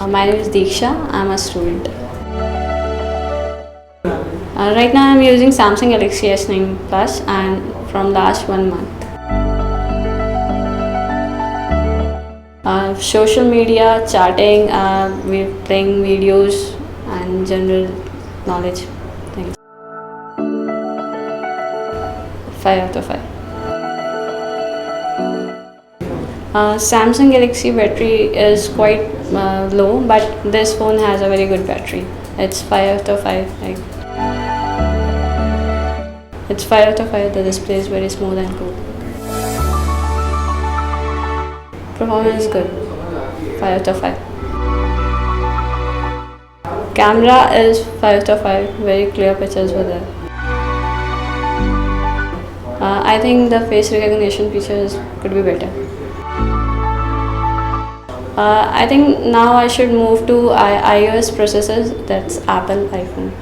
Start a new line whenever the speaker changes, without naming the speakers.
My name is Diksha. I'm a student. Right now, I'm using Samsung Galaxy S9 Plus, and from last 1 month. Social media, chatting, we're playing videos, and general knowledge things. 5 out of 5. Samsung Galaxy battery is quite low, but this phone has a very good battery. It's 5 out of 5. Like, it's 5 out of 5. The display is very smooth and cool. Performance is good. 5 out of 5. Camera is 5 out of 5. Very clear pictures were there. I think the face recognition features could be better. I think now I should move to iOS processors. That's Apple iPhone.